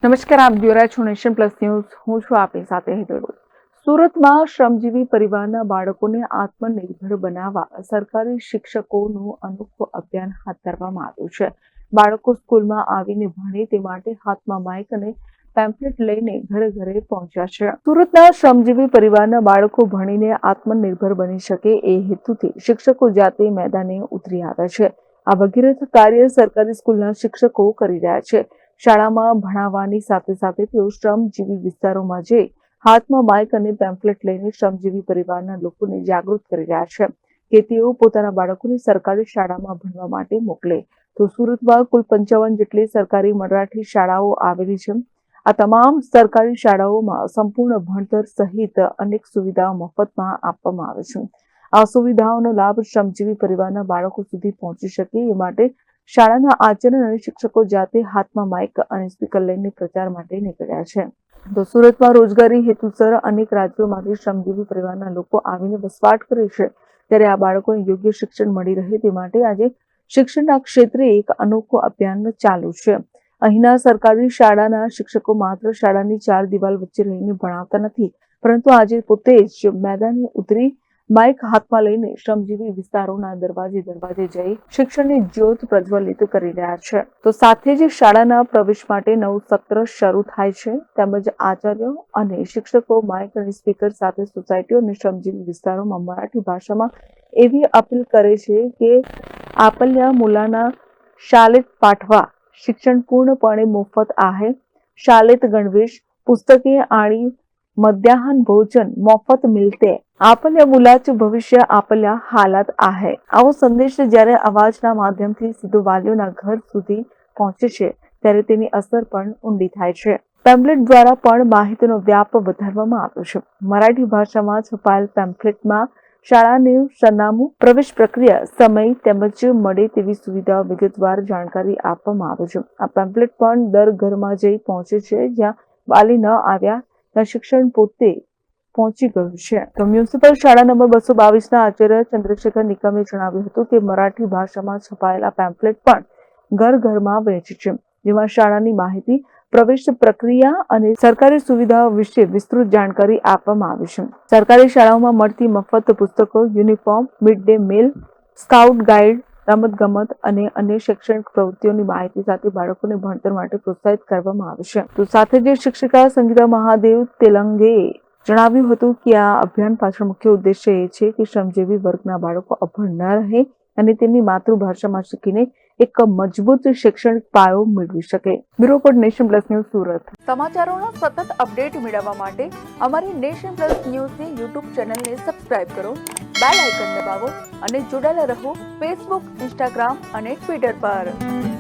નમસ્કાર, આપ જોઈ રહ્યા છો નેશન પ્લસ ન્યૂઝ. હું છું આપની સાથે હેતલ. સુરતમાં શ્રમજીવી પરિવારના બાળકોને આત્મનિર્ભર બનાવવા સરકારી શિક્ષકોનું અનોખું અભિયાન હાથ ધરવામાં આવ્યું છે. બાળકો સ્કૂલમાં આવીને ભણે તે માટે હાથમાં માઇક અને પેમ્ફલેટ લઈને ઘરે ઘરે પહોંચ્યા છે. સુરતના શ્રમજીવી પરિવારના બાળકો ભણીને આત્મનિર્ભર બની શકે એ હેતુથી શિક્ષકો જાતે મેદાને ઉતરી આવ્યા છે. આ ભગીરથ કાર્ય સરકારી સ્કૂલના શિક્ષકો કરી રહ્યા છે. શાળામાં ભણાવવાની સાથે સાથે તેઓ શ્રમજીવી વિસ્તારોમાં જઈ હાથમાં માઇક અને પેમ્ફલેટ લઈને શ્રમજીવી પરિવારના લોકોને જાગૃત કરી રહ્યા છે કે તેઓ પોતાના બાળકોને સરકારી શાળામાં ભણવા માટે મોકલે. તો સુરતમાં કુલ 55 જેટલી સરકારી મરાઠી શાળાઓ આવેલી છે. આ તમામ સરકારી શાળાઓમાં સંપૂર્ણ ભણતર સહિત અનેક સુવિધાઓ મફતમાં આપવામાં આવે છે. આ સુવિધાઓનો લાભ શ્રમજીવી પરિવારના બાળકો સુધી પહોંચી શકે એ માટે શાળાના આચાર્ય અને શિક્ષકો જાતે હાથમાં માઇક અને સ્પીકર લઈને પ્રચાર માટે નીકળ્યા છે. તો સુરતમાં રોજગારી હેતુસર અનેક રાજ્યોમાંથી શ્રમજીવી પરિવારના લોકો આવીને વસવાટ કરે છે. ત્યારે આ બાળકોને યોગ્ય શિક્ષણ મળી રહે તે માટે આજે શિક્ષણના ક્ષેત્રે એક અનોખું અભિયાન ચાલુ છે. અહીંના સરકારી શાળાના શિક્ષકો માત્ર શાળાની 4 દિવાલ વચ્ચે રહીને ભણાવતા નથી, પરંતુ આજે પોતે જ મેદાને ઉતરી માઇક હાથમાં લઈને શ્રમજીવી વિસ્તારોના દરવાજે જઈ શિક્ષણની જ્યોત પ્રજ્વલિત કરી રહ્યા છે. તો સાથે જ શાળાના પ્રવેશ માટે નવું સત્ર શરૂ થાય છે. તેમજ આચાર્યો અને શિક્ષકો માઇક અને સ્પીકર સાથે સોસાયટીઓ અને શ્રમજીવી વિસ્તારોમાં મરાઠી ભાષામાં એવી અપીલ કરે છે કે આપल्या मुलांना शाळेत पाठवा. शिक्षण पूर्णपणे मोफत आहे. शाळेत गणवेश, पुस्तके आणि मध्याह्न भोजन मोफत मिळते. आपल्या मुलाचं भविष्य आपल्या हातात आहे. આવો સંદેશ જ્યારે અવાજના માધ્યમથી સીધો વાલીઓના ઘર સુધી પહોંચે છે ત્યારે તેની અસર પણ ઊંડી થાય છે. પેમ્ફલેટ દ્વારા પણ માહિતીનો વ્યાપ વધારવામાં આવ્યો છે. મરાઠી ભાષામાં છપાયેલ પેમ્ફલેટમાં શાળાનું સરનામું, પ્રવેશ પ્રક્રિયા, સમય તેમજ મળે તેવી સુવિધાઓ વિગતવાર જાણકારી આપવામાં આવે છે. આ પેમ્ફલેટ પણ દર ઘરમાં જઈ પહોંચે છે. જ્યાં વાલી ન આવ્યા ત્યાં શિક્ષણ પોતે પહોંચી ગયું છે. તો મ્યુનિસિપલ શાળા નંબર 222 ના આચાર્ય ચંદ્રશેખર નિકમે જણાવ્યું હતું કે મરાઠી ભાષામાં છપાયેલા પેમ્ફલેટ પણ ઘર ઘરમાં વહેંચે છે, જેમાં શાળાની માહિતી, પ્રવેશ પ્રક્રિયા અને સરકારી સુવિધાઓ વિશે વિસ્તૃત જાણકારી આપવામાં આવી છે. સરકારી શાળાઓમાં મળતી મફત પુસ્તકો, uniform, mid day meal, scout guide, રમતગમત અને અન્ય શૈક્ષણિક પ્રવૃત્તિઓની માહિતી સાથે બાળકોને ભણતર માટે પ્રોત્સાહિત કરવામાં આવે છે. તો સાથે જ શિક્ષિકા સંગીતા મહાદેવ તેલંગે જણાવ્યું હતું કે આ અભિયાન પાછળ મુખ્ય ઉદ્દેશ્ય એ છે કે શ્રમજીવી વર્ગના બાળકો અભણ ન રહે અને તેમની માતૃભાષામાં શીખીને એક મજબૂત શૈક્ષણિક પાયો મેળવી શકે. Bureau report, Nation Plus news, Surat. સમાચારોના સતત અપડેટ મેળવવા માટે અમારી નેશન પ્લસ ન્યૂઝની યુટ્યુબ ચેનલને સબસ્ક્રાઇબ કરો, બેલ આઇકન દબાવો અને જોડાયેલા રહો ફેસબુક, ઇન્સ્ટાગ્રામ અને ટ્વિટર પર.